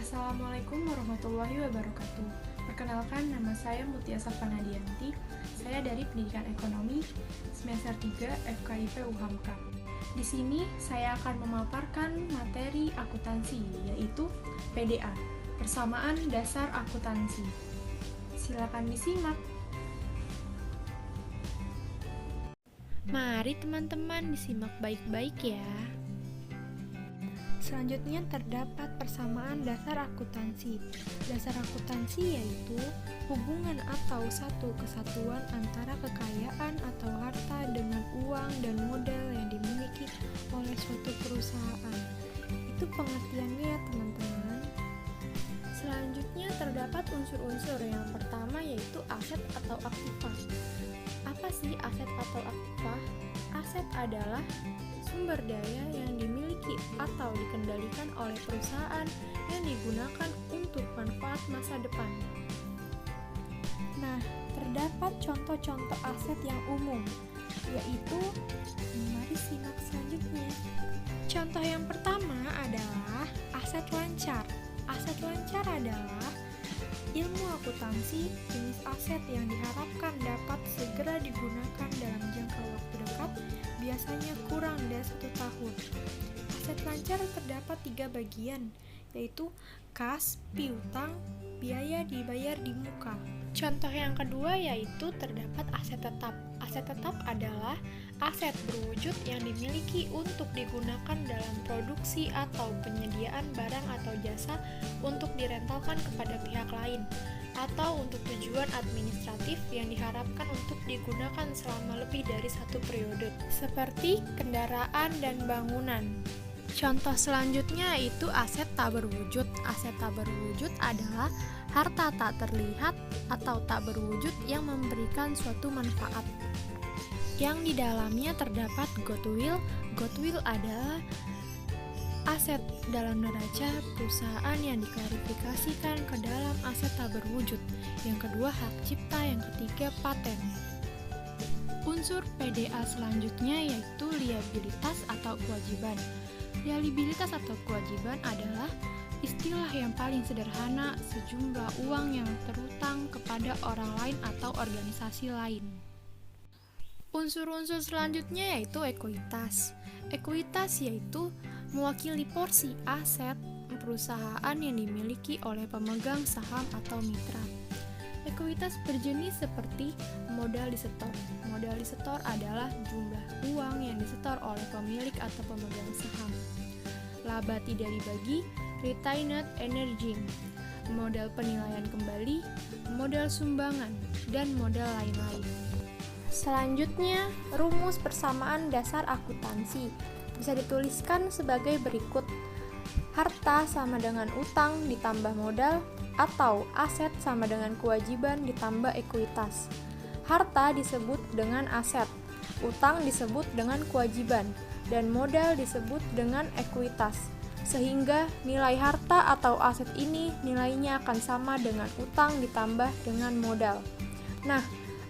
Assalamualaikum warahmatullahi wabarakatuh. Perkenalkan, nama saya Mutia Safanadianti. Saya dari Pendidikan Ekonomi semester 3 FKIP UHAMKA. Di sini saya akan memaparkan materi akuntansi, yaitu PDA, Persamaan Dasar Akuntansi. Silakan disimak. Mari teman-teman disimak baik-baik ya. Selanjutnya terdapat persamaan dasar akuntansi. Dasar akuntansi yaitu hubungan atau satu kesatuan antara kekayaan atau harta dengan uang dan modal yang dimiliki oleh suatu perusahaan. Itu pengertiannya ya teman-teman. Selanjutnya terdapat unsur-unsur. Yang pertama yaitu aset atau aktiva. Apa sih aset atau aktiva? Aset adalah sumber daya yang dimiliki atau dikendalikan oleh perusahaan yang digunakan untuk manfaat masa depan. Nah, terdapat contoh-contoh aset yang umum, yaitu mari simak selanjutnya. Contoh yang pertama adalah aset lancar. Aset lancar adalah ilmu akuntansi jenis aset yang diharapkan dapat segera digunakan dalam jangka waktu dekat, biasanya kurang dari 1 tahun. Aset lancar terdapat 3 bagian, yaitu kas, piutang, biaya dibayar di muka. Contoh yang kedua yaitu terdapat aset tetap. Aset tetap adalah aset berwujud yang dimiliki untuk digunakan dalam produksi atau penyediaan barang atau jasa untuk direntalkan kepada pihak lain, atau untuk tujuan administratif yang diharapkan untuk digunakan selama lebih dari 1 periode, seperti kendaraan dan bangunan. Contoh selanjutnya yaitu aset tak berwujud. Aset tak berwujud adalah harta tak terlihat atau tak berwujud yang memberikan suatu manfaat, yang di dalamnya terdapat goodwill. Goodwill adalah aset dalam neraca perusahaan yang diklarifikasikan ke dalam aset tak berwujud. Yang kedua hak cipta, yang ketiga paten. Unsur PDA selanjutnya yaitu liabilitas atau kewajiban. Liabilitas atau kewajiban adalah istilah yang paling sederhana sejumlah uang yang terutang kepada orang lain atau organisasi lain. Unsur-unsur selanjutnya yaitu ekuitas. Ekuitas yaitu mewakili porsi aset perusahaan yang dimiliki oleh pemegang saham atau mitra. Ekuitas berjenis seperti modal disetor. Modal disetor adalah jumlah uang yang disetor oleh pemilik atau pemegang saham. Laba tidak dibagi, retained earnings, modal penilaian kembali, modal sumbangan, dan modal lain-lain. Selanjutnya, rumus persamaan dasar akuntansi bisa dituliskan sebagai berikut. Harta sama dengan utang ditambah modal, atau aset sama dengan kewajiban ditambah ekuitas. Harta disebut dengan aset, utang disebut dengan kewajiban, dan modal disebut dengan ekuitas. Sehingga nilai harta atau aset ini nilainya akan sama dengan utang ditambah dengan modal. Nah,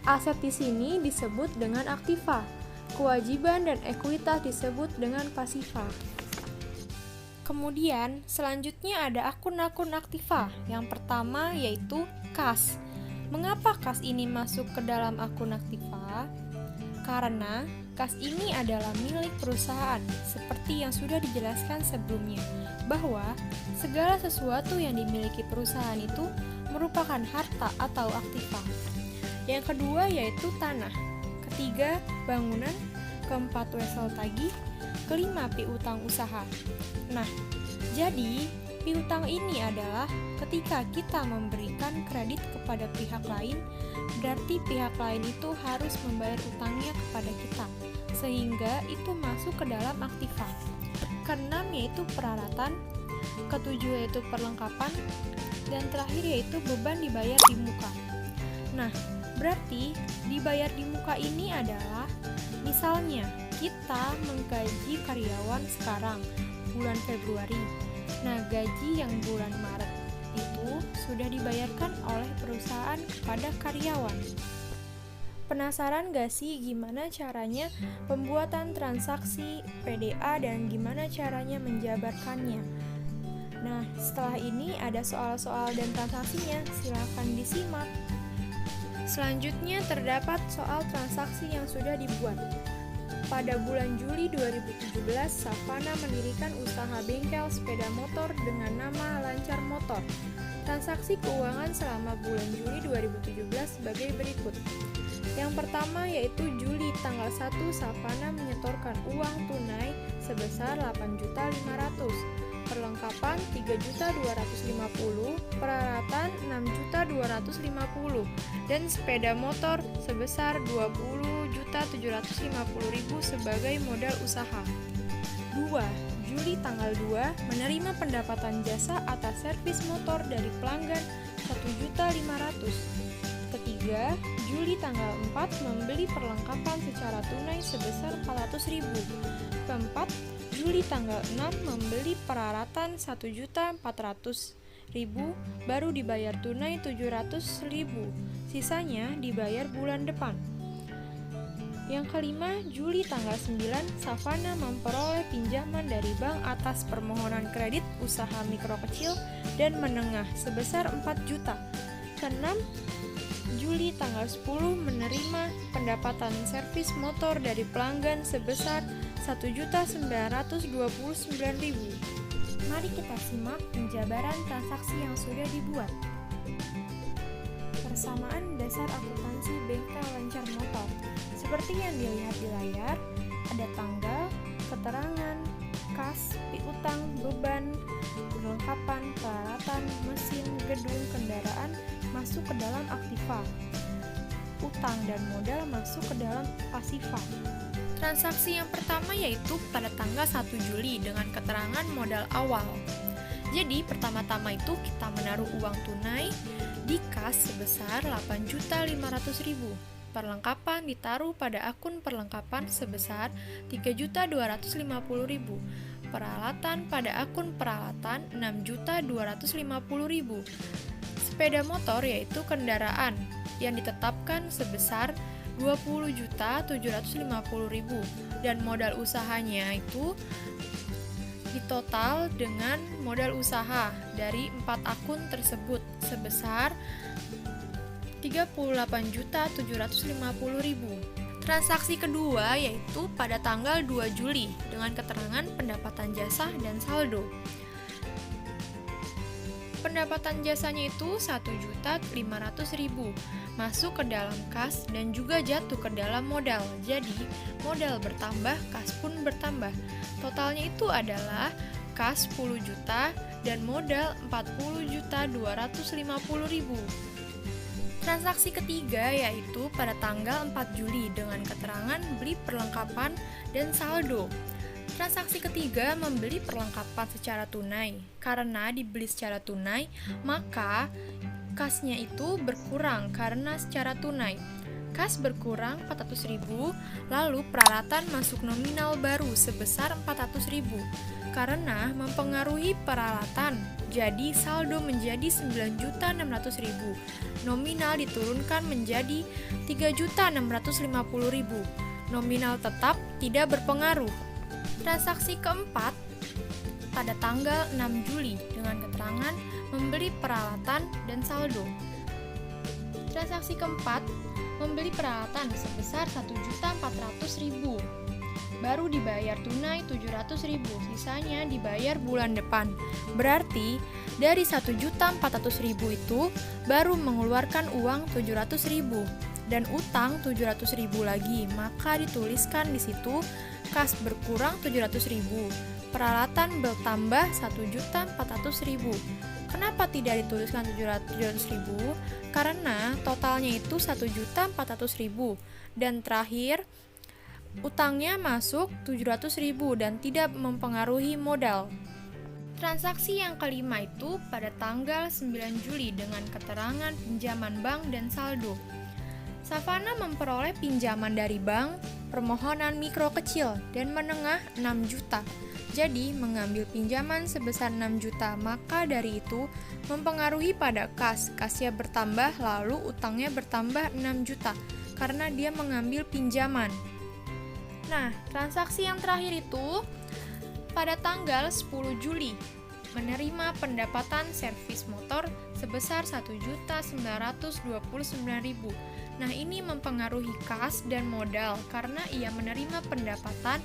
aset di sini disebut dengan aktiva, kewajiban dan ekuitas disebut dengan pasiva. Kemudian, selanjutnya ada akun-akun aktiva. Yang pertama yaitu kas. Mengapa kas ini masuk ke dalam akun aktiva? Karena kas ini adalah milik perusahaan, seperti yang sudah dijelaskan sebelumnya, bahwa segala sesuatu yang dimiliki perusahaan itu merupakan harta atau aktiva. Yang kedua yaitu tanah. Ketiga, bangunan. Keempat, wesel tagih. Kelima, piutang usaha. Nah, jadi piutang ini adalah ketika kita memberikan kredit kepada pihak lain, berarti pihak lain itu harus membayar utangnya kepada kita, sehingga itu masuk ke dalam aktiva. Keenam yaitu peralatan, ketujuh yaitu perlengkapan, dan terakhir yaitu beban dibayar di muka. Nah, berarti dibayar di muka ini adalah misalnya kita menggaji karyawan sekarang, bulan Februari. Nah, gaji yang bulan Maret itu sudah dibayarkan oleh perusahaan kepada karyawan. Penasaran gak sih gimana caranya pembuatan transaksi PDA dan gimana caranya menjabarkannya? Nah, setelah ini ada soal-soal dan transaksinya, silakan disimak. Selanjutnya terdapat soal transaksi yang sudah dibuat. Pada bulan Juli 2017, Savana mendirikan usaha bengkel sepeda motor dengan nama Lancar Motor. Transaksi keuangan selama bulan Juli 2017 sebagai berikut. Yang pertama yaitu Juli tanggal 1, Savana menyetorkan uang tunai sebesar 8.500.000. Perlengkapan 3.250.000, peralatan 6.250.000, dan sepeda motor sebesar 20.750.000 sebagai modal usaha. 2. Juli tanggal 2 menerima pendapatan jasa atas servis motor dari pelanggan 1.500.000. Ketiga, Juli tanggal 4 membeli perlengkapan secara tunai sebesar 400.000. Keempat, Juli tanggal 6 membeli peralatan 1.400.000, baru dibayar tunai 700.000, sisanya dibayar bulan depan. Yang kelima, Juli tanggal 9, Savana memperoleh pinjaman dari bank atas permohonan kredit usaha mikro kecil dan menengah sebesar 4 juta. Keenam, Juli tanggal 10 menerima pendapatan servis motor dari pelanggan sebesar 1.929.000. Mari kita simak penjabaran transaksi yang sudah dibuat. Persamaan dasar akuntansi bengkel Lancar Motor. Seperti yang dilihat di layar, ada tanggal, keterangan, kas, piutang, beban, perlengkapan, peralatan, mesin, gedung, kendaraan masuk ke dalam aktiva. Utang dan modal masuk ke dalam pasifa. Transaksi yang pertama yaitu pada tanggal 1 Juli dengan keterangan modal awal. Jadi pertama-tama itu kita menaruh uang tunai di kas sebesar 8.500.000. Perlengkapan ditaruh pada akun perlengkapan sebesar 3.250.000. Peralatan pada akun peralatan 6.250.000. Sepeda motor yaitu kendaraan yang ditetapkan sebesar 20.750.000 dan modal usahanya itu ditotal dengan modal usaha dari 4 akun tersebut sebesar 38.750.000. Transaksi kedua yaitu pada tanggal 2 Juli dengan keterangan pendapatan jasa dan saldo. Pendapatan jasanya itu 1.500.000 masuk ke dalam kas dan juga jatuh ke dalam modal. Jadi, modal bertambah, kas pun bertambah. Totalnya itu adalah kas 10 juta dan modal 40.250.000. Transaksi ketiga yaitu pada tanggal 4 Juli dengan keterangan beli perlengkapan dan saldo. Transaksi ketiga membeli perlengkapan secara tunai. Karena dibeli secara tunai, maka kasnya itu berkurang karena secara tunai. Kas berkurang 400.000, lalu peralatan masuk nominal baru sebesar 400.000. Karena mempengaruhi peralatan, jadi saldo menjadi 9.600.000. Nominal diturunkan menjadi 3.650.000. Nominal tetap tidak berpengaruh. Transaksi keempat pada tanggal 6 Juli dengan keterangan membeli peralatan dan saldo. Transaksi keempat membeli peralatan sebesar 1.400.000. Baru dibayar tunai 700.000, sisanya dibayar bulan depan. Berarti dari 1.400.000 itu baru mengeluarkan uang 700.000 dan utang 700.000 lagi, maka dituliskan di situ kas berkurang 700.000, peralatan bertambah 1.400.000. Kenapa tidak dituliskan 700.000? Karena totalnya itu 1.400.000 dan terakhir utangnya masuk 700.000 dan tidak mempengaruhi modal. Transaksi yang kelima itu pada tanggal 9 Juli dengan keterangan pinjaman bank dan saldo. Savana memperoleh pinjaman dari bank permohonan mikro kecil dan menengah 6 juta. Jadi, mengambil pinjaman sebesar 6 juta, maka dari itu mempengaruhi pada kas. Kasnya bertambah, lalu utangnya bertambah 6 juta karena dia mengambil pinjaman. Nah, transaksi yang terakhir itu pada tanggal 10 Juli menerima pendapatan servis motor sebesar 1.929.000. Nah, ini mempengaruhi kas dan modal karena ia menerima pendapatan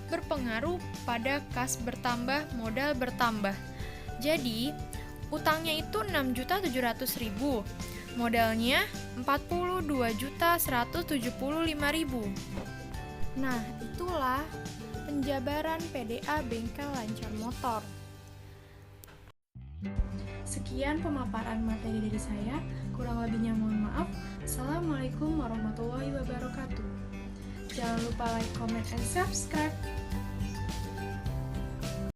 berpengaruh pada kas bertambah, modal bertambah. Jadi, utangnya itu 6.700.000, modalnya 42.175.000. Nah, itulah penjabaran PDA bengkel lancar motor. Sekian pemaparan materi dari saya, kurang lebihnya mohon maaf. Assalamualaikum warahmatullahi wabarakatuh. Jangan lupa like, comment, and subscribe.